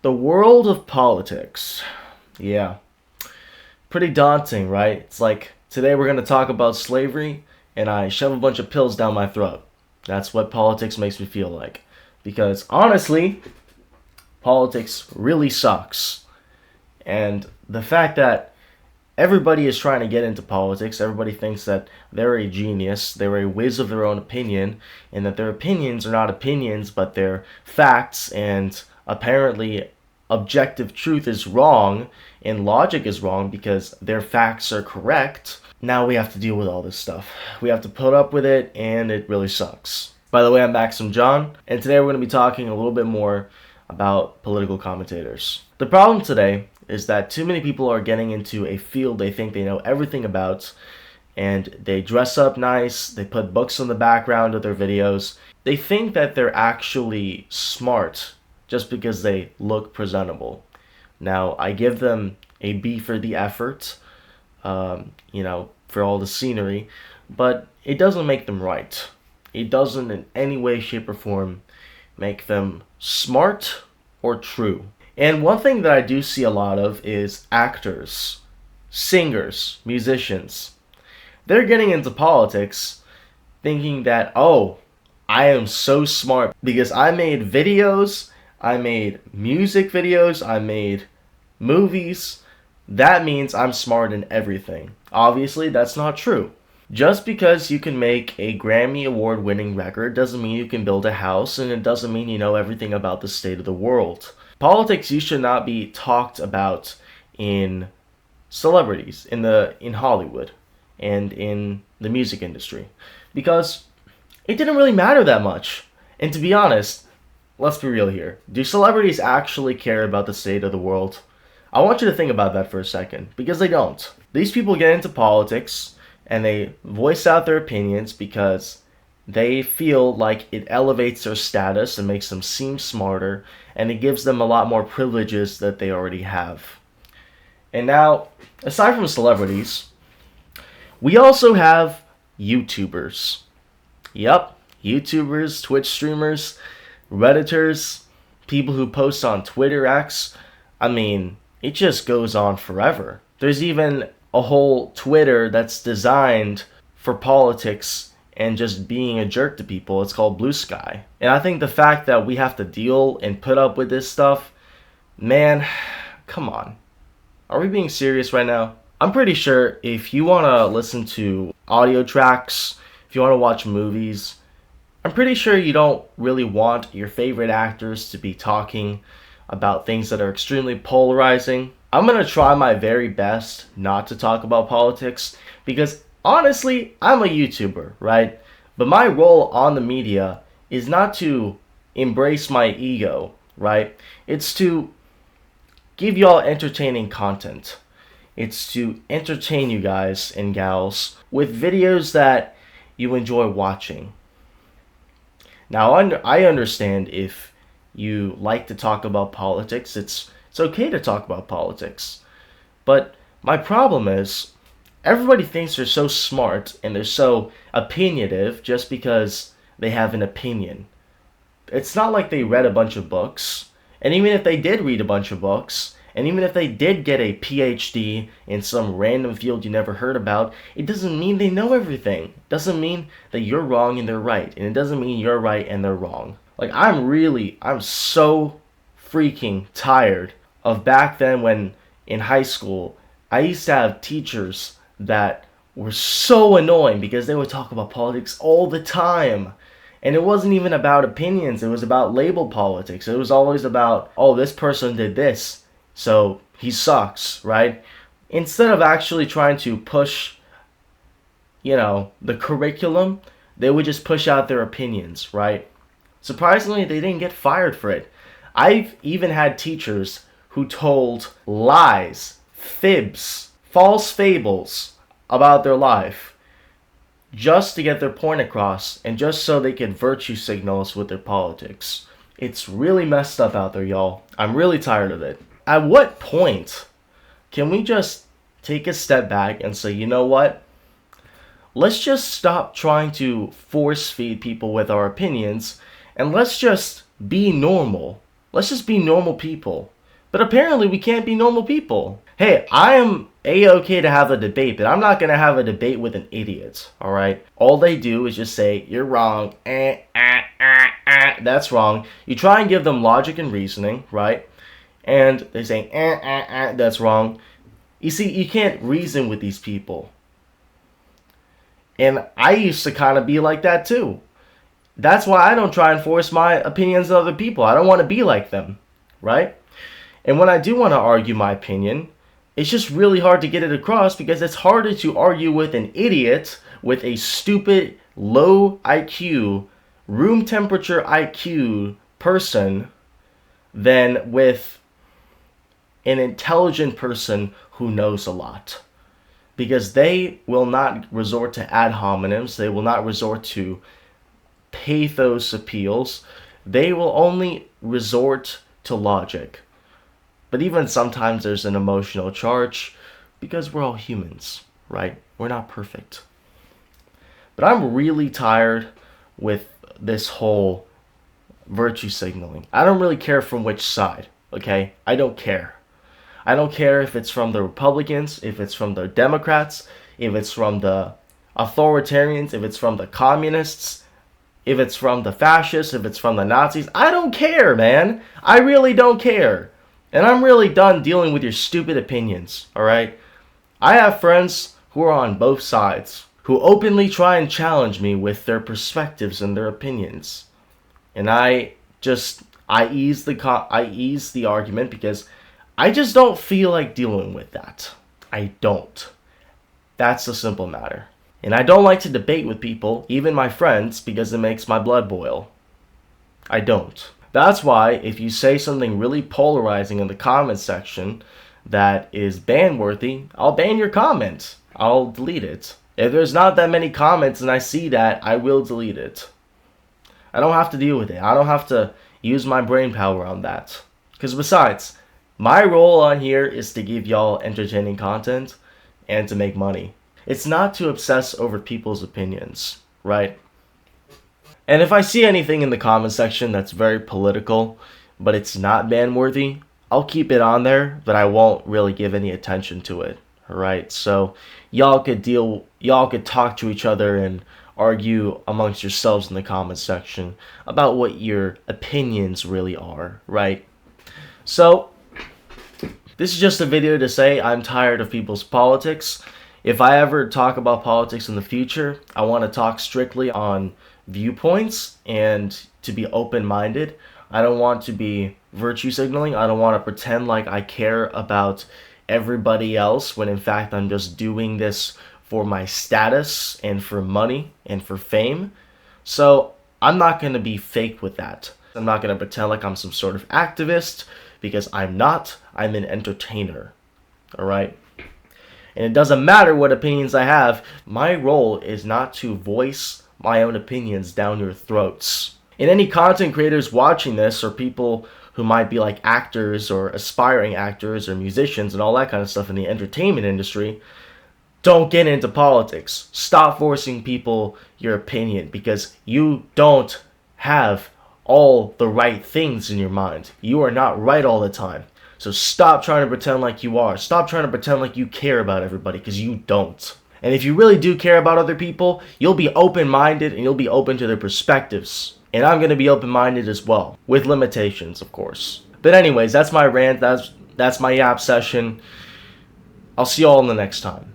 The world of politics. Yeah. Pretty daunting, right? It's like today we're going to talk about slavery and I shove a bunch of pills down my throat. That's what politics makes me feel like. Because honestly, politics really sucks. And the fact that everybody is trying to get into politics, everybody thinks that they're a genius, they're a whiz of their own opinion, and that their opinions are not opinions, but they're facts, and apparently objective truth is wrong, and logic is wrong because their facts are correct. Now we have to deal with all this stuff. We have to put up with it, and it really sucks. By the way, I'm Maxim John, and today we're going to be talking a little bit more about political commentators. The problem today is that too many people are getting into a field they think they know everything about, and they dress up nice, they put books on the background of their videos. They think that they're actually smart just because they look presentable. Now, I give them a B for the effort, for all the scenery, but it doesn't make them right. It doesn't in any way, shape, or form make them smart or true. And one thing that I do see a lot of is actors, singers, musicians. They're getting into politics thinking that, oh, I am so smart because I made videos, I made music videos, I made movies. That means I'm smart in everything. Obviously, that's not true. Just because you can make a Grammy Award-winning record doesn't mean you can build a house, and it doesn't mean you know everything about the state of the world. Politics used to not be talked about in celebrities, in Hollywood, and in the music industry, because it didn't really matter that much. And to be honest, let's be real here. Do celebrities actually care about the state of the world? I want you to think about that for a second, because they don't. These people get into politics, and they voice out their opinions because they feel like it elevates their status and makes them seem smarter, and it gives them a lot more privileges that they already have. And now, aside from celebrities, we also have YouTubers. Yep, YouTubers, Twitch streamers, Redditors, people who post on Twitter X. I mean, it just goes on forever. There's even a whole Twitter that's designed for politics and just being a jerk to people. It's called Blue Sky. And I think the fact that we have to deal and put up with this stuff, man, come on. Are we being serious right now? I'm pretty sure if you want to listen to audio tracks, if you want to watch movies, I'm pretty sure you don't really want your favorite actors to be talking about things that are extremely polarizing. I'm going to try my very best not to talk about politics because honestly, I'm a YouTuber, right? But my role on the media is not to embrace my ego, right? It's to give y'all entertaining content. It's to entertain you guys and gals with videos that you enjoy watching. Now, I understand if you like to talk about politics. It's okay to talk about politics. But my problem is, everybody thinks they're so smart and they're so opinionative just because they have an opinion. It's not like they read a bunch of books. And even if they did read a bunch of books, and even if they did get a PhD in some random field you never heard about, it doesn't mean they know everything. It doesn't mean that you're wrong and they're right. And it doesn't mean you're right and they're wrong. Like, I'm so freaking tired of back then when in high school, I used to have teachers that were so annoying because they would talk about politics all the time. And it wasn't even about opinions. It was about label politics. It was always about, oh, this person did this, so he sucks, right? Instead of actually trying to push, the curriculum, they would just push out their opinions, right? Surprisingly, they didn't get fired for it. I've even had teachers who told lies, fibs, false fables about their life just to get their point across and just so they could virtue signals with their politics. It's really messed up out there, y'all. I'm really tired of it. At what point can we just take a step back and say, you know what? Let's just stop trying to force feed people with our opinions and let's just be normal. Let's just be normal people. But apparently we can't be normal people. Hey, I am A-okay to have a debate, but I'm not going to have a debate with an idiot, alright? All they do is just say, you're wrong, that's wrong. You try and give them logic and reasoning, right? And they say, that's wrong. You see, you can't reason with these people. And I used to kind of be like that too. That's why I don't try and force my opinions on other people. I don't want to be like them, right? And when I do want to argue my opinion, it's just really hard to get it across because it's harder to argue with an idiot with a stupid, low IQ, room temperature IQ person than with an intelligent person who knows a lot. Because they will not resort to ad hominems. They will not resort to pathos appeals. They will only resort to logic. But even sometimes there's an emotional charge because we're all humans, right? We're not perfect. But I'm really tired with this whole virtue signaling. I don't really care from which side, okay? I don't care. I don't care if it's from the Republicans, if it's from the Democrats, if it's from the authoritarians, if it's from the communists, if it's from the fascists, if it's from the Nazis. I don't care, man. I really don't care. And I'm really done dealing with your stupid opinions, alright? I have friends who are on both sides, who openly try and challenge me with their perspectives and their opinions. And I ease the argument because I just don't feel like dealing with that. I don't. That's the simple matter. And I don't like to debate with people, even my friends, because it makes my blood boil. I don't. That's why if you say something really polarizing in the comment section that is ban-worthy, I'll ban your comment. I'll delete it. If there's not that many comments and I see that, I will delete it. I don't have to deal with it. I don't have to use my brain power on that. Because besides, my role on here is to give y'all entertaining content and to make money. It's not to obsess over people's opinions, right? And if I see anything in the comment section that's very political, but it's not ban-worthy, I'll keep it on there, but I won't really give any attention to it, alright? So y'all could talk to each other and argue amongst yourselves in the comment section about what your opinions really are, right? So this is just a video to say I'm tired of people's politics. If I ever talk about politics in the future, I want to talk strictly on viewpoints and to be open-minded. I don't want to be virtue signaling. I don't want to pretend like I care about everybody else when in fact I'm just doing this for my status and for money and for fame. So I'm not going to be fake with that. I'm not going to pretend like I'm some sort of activist because I'm not. I'm an entertainer. Alright? And it doesn't matter what opinions I have. My role is not to voice my own opinions down your throats. And any content creators watching this, or people who might be like actors or aspiring actors or musicians and all that kind of stuff in the entertainment industry, don't get into politics. Stop forcing people your opinion because you don't have all the right things in your mind. You are not right all the time. So stop trying to pretend like you are. Stop trying to pretend like you care about everybody because you don't. And if you really do care about other people, you'll be open-minded and you'll be open to their perspectives. And I'm going to be open-minded as well, with limitations, of course. But anyways, that's my rant. That's my yap session. I'll see you all in the next time.